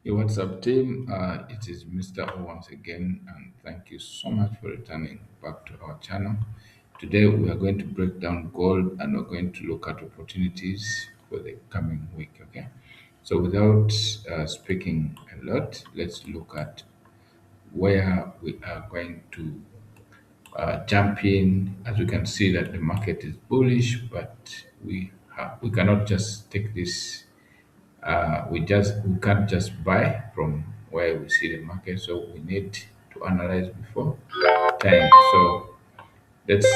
Hey, what's up, team? It is Mr. O once again, and thank you so much for returning back to our channel. Today, we are going to break down gold and we're going to look at opportunities for the coming week. Okay, so without speaking a lot, let's look at where we are going to jump in. As we can see, that the market is bullish, but we cannot just take this we can't just buy from where we see the market, so we need to analyze before time. So let's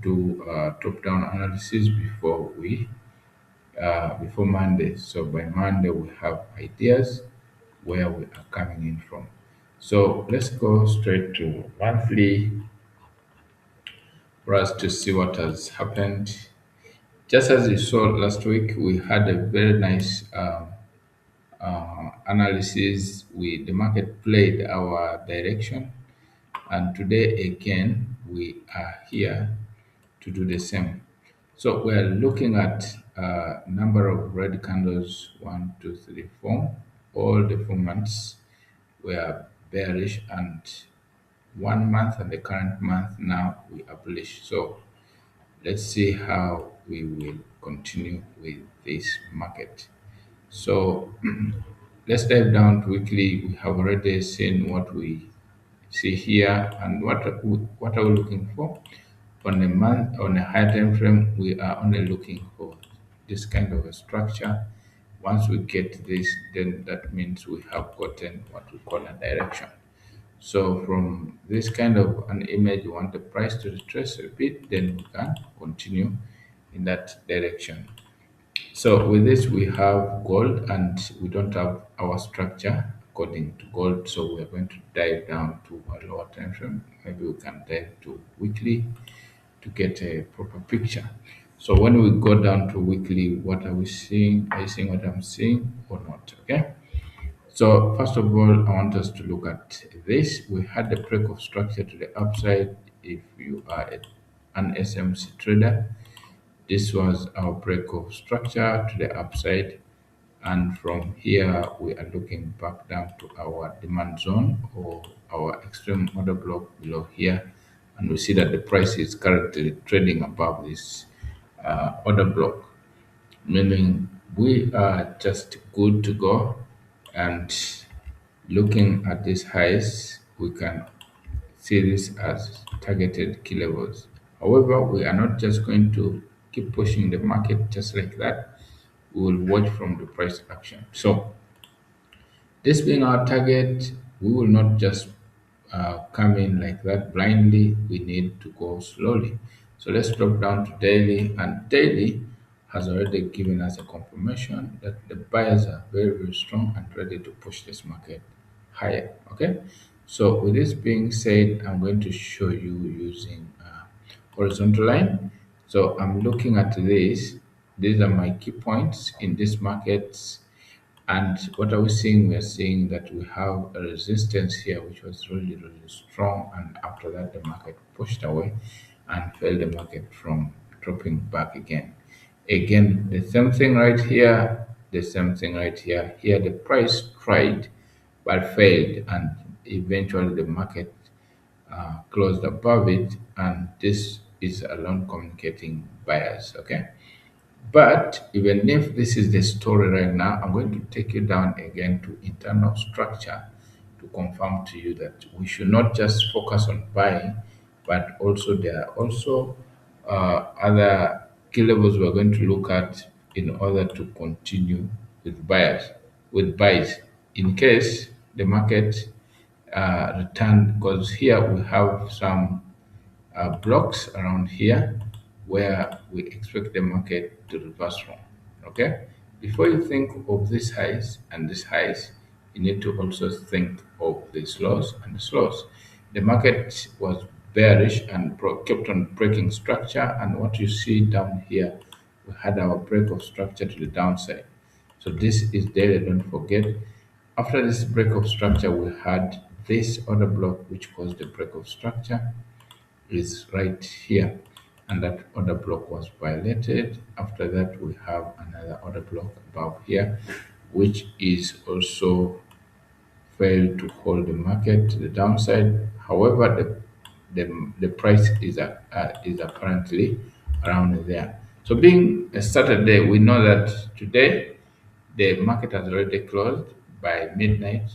do top-down analysis before Monday. So by Monday we have ideas where we are coming in from. So let's go straight to monthly for us to see what has happened. Just as you saw last week, we had a very nice analysis. The market played our direction, and today again we are here to do the same. So we are looking at number of red candles: 1, 2, 3, 4. All the 4 months were bearish, and 1 month and the current month now we are bullish. So let's see how we will continue with this market. So let's dive down to weekly. We have already seen what we see here and what are we looking for. On a month, on a high time frame, we are only looking for this kind of a structure. Once we get this, then that means we have gotten what we call a direction. So from this kind of an image, you want the price to retrace a bit, then we can continue in that direction. So with this, we have gold and we don't have our structure according to gold. So we're going to dive down to a lower time frame. Maybe we can dive to weekly to get a proper picture. So when we go down to weekly, what are we seeing? Are you seeing what I'm seeing or not? Okay. So first of all, I want us to look at this. We had the break of structure to the upside. If you are an SMC trader, this was our break of structure to the upside, and from here we are looking back down to our demand zone or our extreme order block below here, and we see that the price is currently trading above this order block, meaning we are just good to go. And looking at these highs, we can see this as targeted key levels. However, we are not just going to keep pushing the market just like that. We will watch from the price action. So this being our target, we will not just come in like that blindly. We need to go slowly. So let's drop down to daily, and daily has already given us a confirmation that the buyers are very, very strong and ready to push this market higher. Okay. So with this being said, I'm going to show you using horizontal line. So I'm looking at this. These are my key points in this market. And what are we seeing? We are seeing that we have a resistance here, which was really, really strong. And after that, the market pushed away and fell the market from dropping back again. Again, the same thing right here, the same thing right here. Here, the price tried but failed, and eventually the market closed above it. And this is alone communicating buyers. Okay. But even if this is the story right now, I'm going to take you down again to internal structure to confirm to you that we should not just focus on buying, but also there are also other key levels we're going to look at in order to continue with buys, in case the market return, because here we have some blocks around here where we expect the market to reverse from. Okay, before you think of these highs and these highs, you need to also think of these lows and these lows. The market was bearish and kept on breaking structure, and what you see down here, we had our break of structure to the downside. So this is daily, don't forget. After this break of structure, we had this other block which caused the break of structure is right here, and that other block was violated. After that, we have another other block above here which is also failed to hold the market to the downside. However, the price is apparently around there. So being a Saturday, we know that today the market has already closed by midnight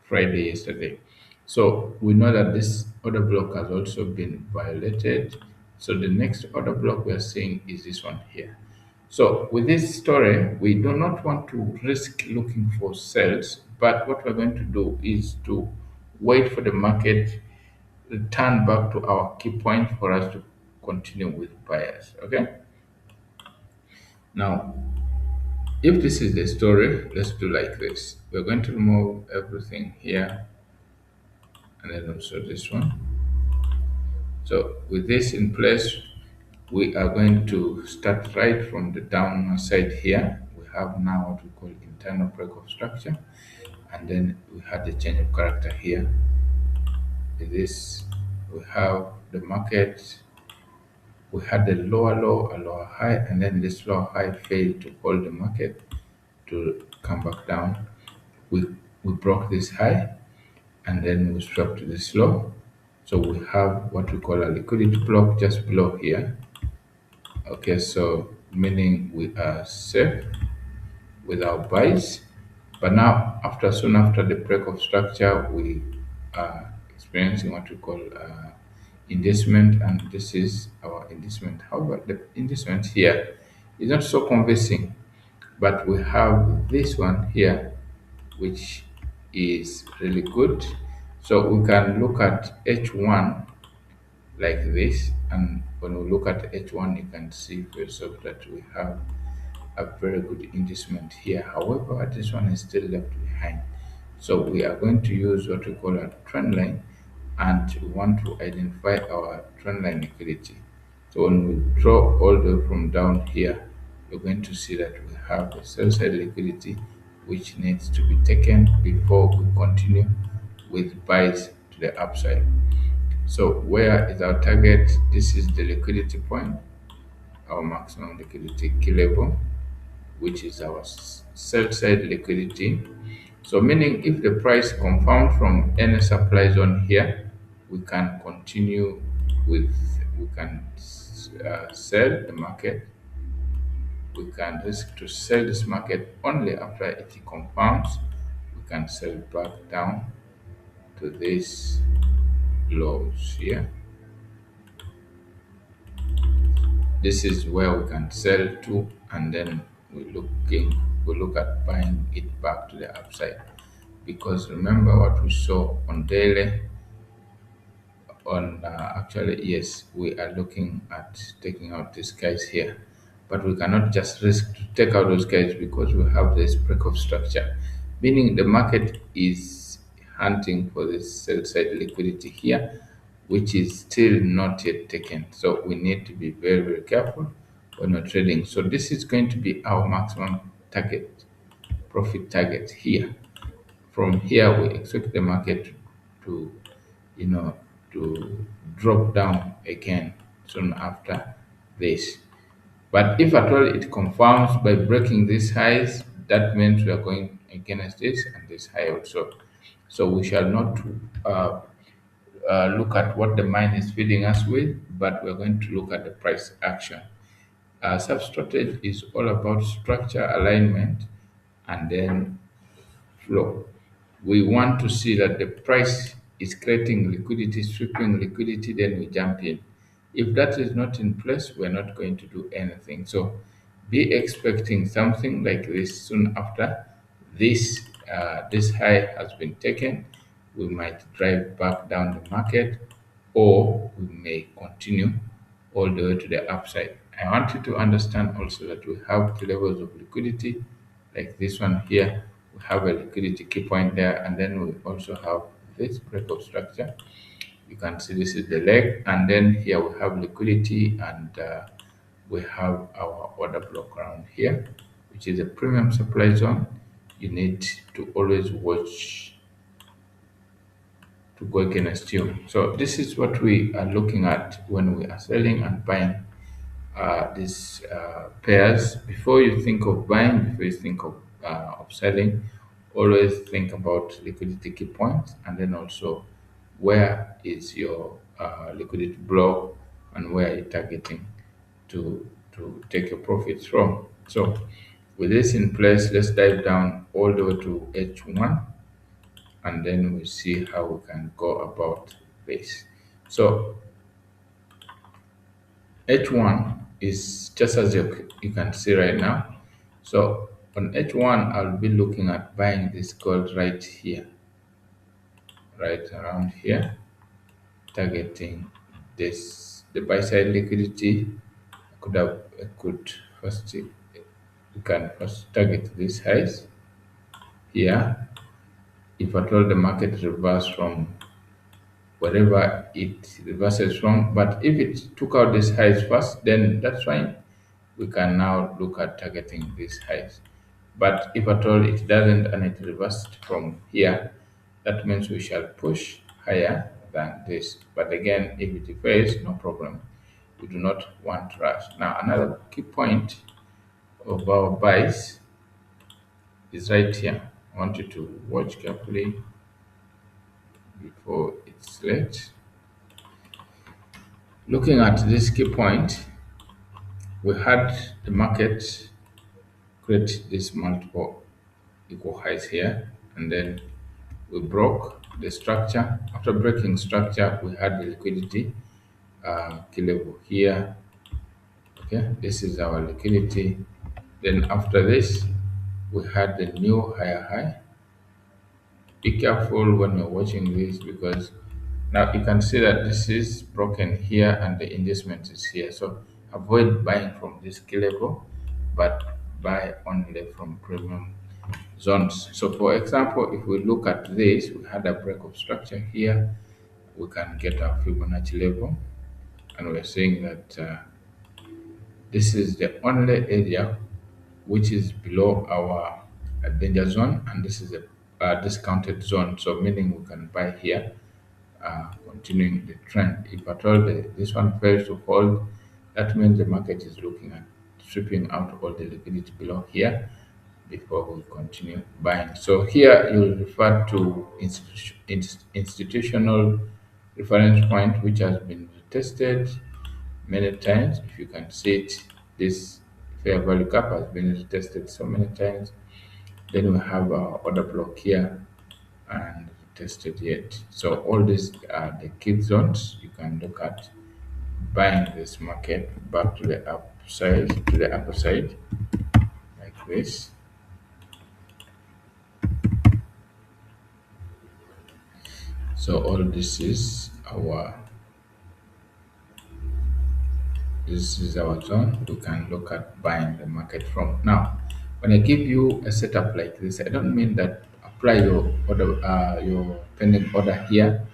Friday yesterday. So we know that this order block has also been violated. So the next order block we are seeing is this one here. So with this story, we do not want to risk looking for sales, but what we're going to do is to wait for the market return back to our key point for us to continue with buyers. Okay. Now, if this is the story, let's do like this. We're going to remove everything here and then also this one. So with this in place, we are going to start right from the down side here. We have now what we call internal break of structure, and then we had the change of character here. With this, we have the market. We had the lower low, a lower high, and then this lower high failed to hold the market to come back down. We we broke this high, and then we swept to this low. So we have what we call a liquidity block just below here. Okay, so meaning we are safe with our buys. But now, soon after the break of structure, we are experiencing what we call inducement, and this is our inducement. However, the inducement here is not so convincing, but we have this one here, which is really good. So we can look at H1 like this, and when we look at H1, you can see for yourself that we have a very good inducement here. However, this one is still left behind. So we are going to use what we call a trend line, and we want to identify our trend line liquidity. So when we draw all the way from down here, you're going to see that we have a sell side liquidity which needs to be taken before we continue with buys to the upside. So where is our target? This is the liquidity point, our maximum liquidity key level, which is our sell side liquidity. So meaning if the price compound from any supply zone here, we can continue with, we can sell the market. We can risk to sell this market only after it compounds. We can sell back down to these lows here. This is where we can sell to, and then we look at buying it back to the upside, because remember what we saw on daily. On actually, yes, we are looking at taking out these guys here, but we cannot just risk to take out those guys because we have this break of structure, meaning the market is hunting for this sell side liquidity here, which is still not yet taken. So we need to be very, very careful when we're trading. So this is going to be our maximum target, profit target here. From here, we expect the market to, you know, to drop down again soon after this. But if at all it confirms by breaking these highs, that means we are going against this and this high also. So we shall not uh, look at what the mine is feeding us with, but we're going to look at the price action. SAF strategy is all about structure alignment and then flow. We want to see that the price is creating liquidity, sweeping liquidity, then we jump in. If that is not in place, we're not going to do anything. So be expecting something like this soon after this high has been taken. We might drive back down the market, or we may continue all the way to the upside. I want you to understand also that we have the levels of liquidity, like this one here. We have a liquidity key point there, and then we also have this breakout structure. You can see this is the leg, and then here we have liquidity, and we have our order block around here, which is a premium supply zone. You need to always watch to go against you. So this is what we are looking at when we are selling and buying these pairs. Before you think of buying, before you think of of selling, always think about liquidity key points, and then also where is your liquidity block and where are you targeting to take your profits from. So with this in place, let's dive down all the way to H1, and then we see how we can go about this. So H1 is just as you can see right now. So on H1, I'll be looking at buying this gold right here, right around here, targeting this the buy side liquidity. I could first you can first target these highs here. If at all the market reverse from wherever it reverses from, but if it took out these highs first, then that's fine. We can now look at targeting these highs. But if at all it doesn't and it reversed from here, that means we shall push higher than this. But again, if it fails, no problem. We do not want rush. Now, another key point of our buys is right here. I want you to watch carefully before it's late. Looking at this key point, we had the market create this multiple equal highs here, and then we broke the structure. After breaking structure, we had the liquidity key level here. Okay, this is our liquidity. Then after this, we had the new higher high. Be careful when you're watching this, because now you can see that this is broken here and the inducement is here. So avoid buying from this key level, but buy only from premium zones. So for example, if we look at this, we had a break of structure here. We can get our Fibonacci level, and we're saying that this is the only area which is below our danger zone, and this is a discounted zone. So meaning we can buy here, continuing the trend. If at all this one fails to hold, that means the market is looking at stripping out all the liquidity below here before we continue buying. So here you will refer to institutional reference point, which has been tested many times. If you can see it, this fair value gap has been tested so many times. Then we have our order block here and tested yet. So all these are the key zones you can look at buying this market back to the upper side like this. So all this is our zone we can look at buying the market from. Now, when I give you a setup like this, I don't mean that apply your order, your pending order here.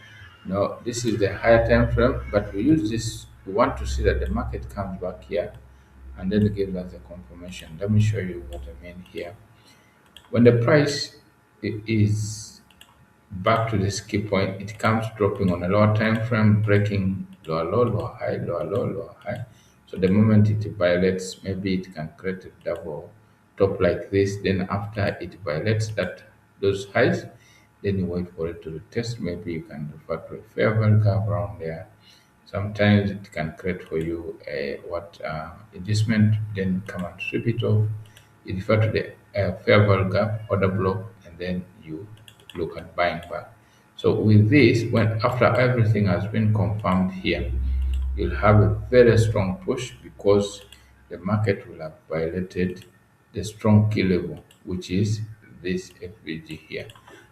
No, this is the higher time frame, but we use this. We want to see that the market comes back here, and then it gives us a confirmation. Let me show you what I mean here. When the price is back to this key point, it comes dropping on a lower time frame, breaking lower low, lower high, lower low, lower high. So the moment it violates, maybe it can create a double top like this. Then after it violates those highs, then you wait for it to retest. Maybe you can refer to a fair value gap around there. Sometimes it can create for you a inducement, then come and strip it off. You refer to the fair value gap, order block, and then you look at buying back. So with this, when after everything has been confirmed here, you'll have a very strong push because the market will have violated the strong key level, which is this FVG here.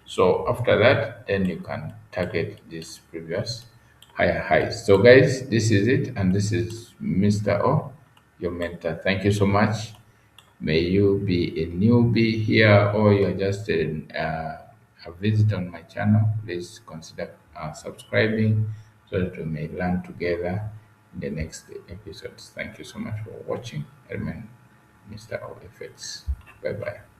So after that, then you can target this previous higher highs. So guys, this is it, and this is Mr. O, your mentor. Thank you so much. May you be a newbie here, or you're just a visitor on my channel. Please consider subscribing so that we may learn together in the next episodes. Thank you so much for watching. I remain Mr. O Effects. Bye bye.